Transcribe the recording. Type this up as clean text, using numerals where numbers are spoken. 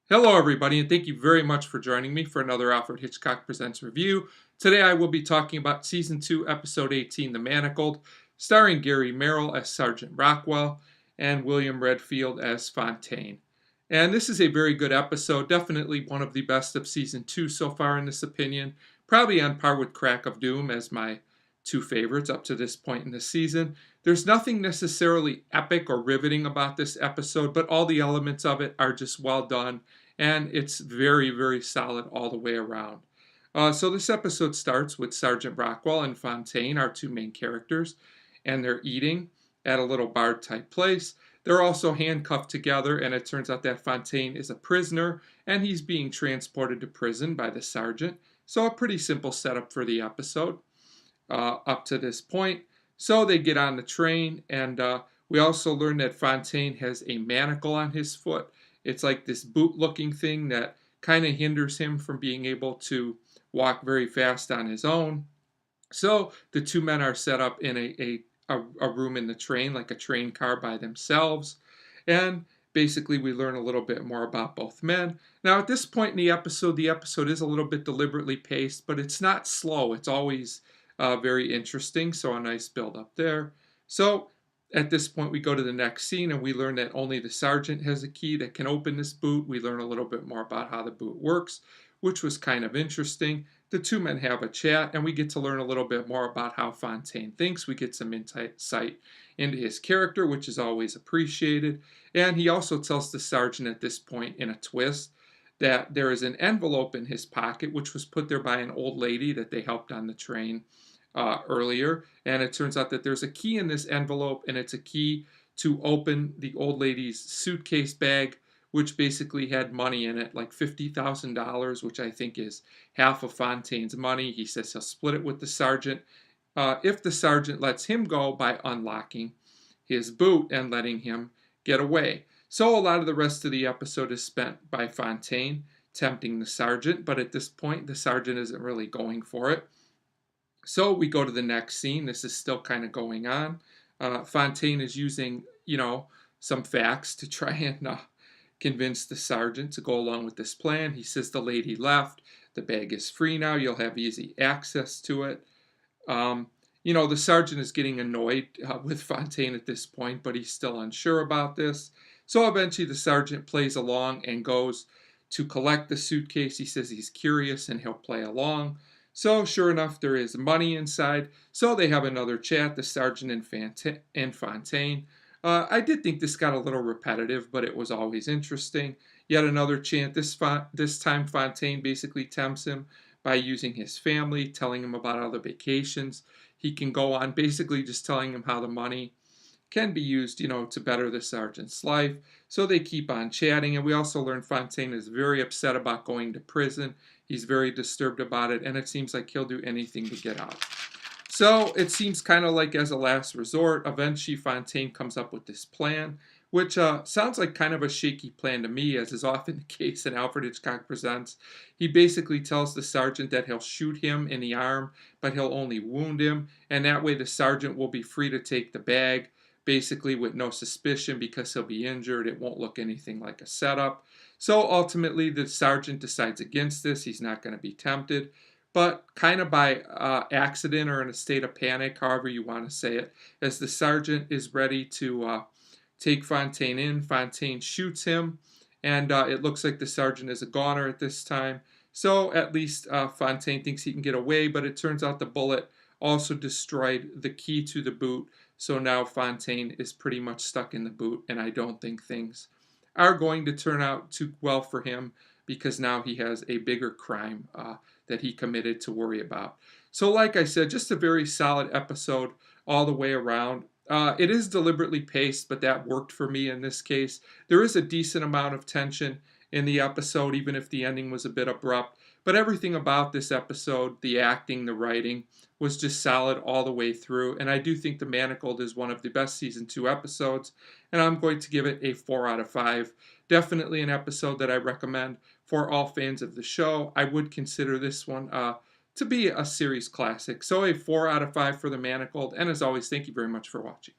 Hello, everybody, and thank you very much for joining me for another Alfred Hitchcock Presents review. Today I will be talking about Season 2, Episode 18, The Manacled, starring Gary Merrill as Sergeant Rockwell and William Redfield as Fontaine. And this is a very good episode, definitely one of the best of Season 2 so far in this opinion, probably on par with Crack of Doom as my two favorites up to this point in the season. There's nothing necessarily epic or riveting about this episode, but all the elements of it are just well done, and it's very, very solid all the way around. So this episode starts with Sergeant Rockwell and Fontaine, our two main characters, and they're eating at a little bar type place. They're also handcuffed together, and it turns out that Fontaine is a prisoner, and he's being transported to prison by the sergeant. So a pretty simple setup for the episode up to this point. So they get on the train, and we also learn that Fontaine has a manacle on his foot. It's like this boot-looking thing that kind of hinders him from being able to walk very fast on his own. So the two men are set up in a room in the train, like a train car by themselves. And basically, we learn a little bit more about both men. Now, at this point in the episode is a little bit deliberately paced, but it's not slow. It's always very interesting, so a nice build up there. So at this point, we go to the next scene and we learn that only the sergeant has a key that can open this boot. We learn a little bit more about how the boot works, which was kind of interesting. The two men have a chat, and we get to learn a little bit more about how Fontaine thinks. We get some insight into his character, which is always appreciated. And he also tells the sergeant at this point, in a twist, that there is an envelope in his pocket, which was put there by an old lady that they helped on the train earlier. And it turns out that there's a key in this envelope, and it's a key to open the old lady's suitcase bag, which basically had money in it, like $50,000, which I think is half of Fontaine's money. He says he'll split it with the sergeant if the sergeant lets him go by unlocking his boot and letting him get away. So a lot of the rest of the episode is spent by Fontaine tempting the sergeant, but at this point, the sergeant isn't really going for it. So we go to the next scene. This is still kind of going on. Fontaine is using, some facts to try and convince the sergeant to go along with this plan. He says the lady left. The bag is free now. You'll have easy access to it. The sergeant is getting annoyed with Fontaine at this point, but he's still unsure about this. So eventually the sergeant plays along and goes to collect the suitcase. He says he's curious and he'll play along. So sure enough, there is money inside. So they have another chat, the sergeant and Fontaine. I did think this got a little repetitive, but it was always interesting. Yet another chant. This time Fontaine basically tempts him by using his family, telling him about other vacations he can go on, basically just telling him how the money can be used, to better the sergeant's life. So they keep on chatting, and we also learn Fontaine is very upset about going to prison. He's very disturbed about it, and it seems like he'll do anything to get out. So it seems kind of like as a last resort, eventually Fontaine comes up with this plan, which sounds like kind of a shaky plan to me, as is often the case in Alfred Hitchcock Presents. He basically tells the sergeant that he'll shoot him in the arm, but he'll only wound him, and that way the sergeant will be free to take the bag, basically with no suspicion because he'll be injured. It won't look anything like a setup. So ultimately, the sergeant decides against this. He's not going to be tempted. But kind of by accident or in a state of panic, however you want to say it, as the sergeant is ready to take Fontaine in, Fontaine shoots him, and it looks like the sergeant is a goner at this time. So at least Fontaine thinks he can get away, but it turns out the bullet also destroyed the key to the boot. So now Fontaine is pretty much stuck in the boot, and I don't think things are going to turn out too well for him because now he has a bigger crime that he committed to worry about. So like I said, just a very solid episode all the way around. It is deliberately paced, but that worked for me in this case. There is a decent amount of tension in the episode, even if the ending was a bit abrupt. But everything about this episode, the acting, the writing, was just solid all the way through. And I do think The Manacled is one of the best Season 2 episodes. And I'm going to give it a 4 out of 5. Definitely an episode that I recommend for all fans of the show. I would consider this one to be a series classic. So a 4 out of 5 for The Manacled. And as always, thank you very much for watching.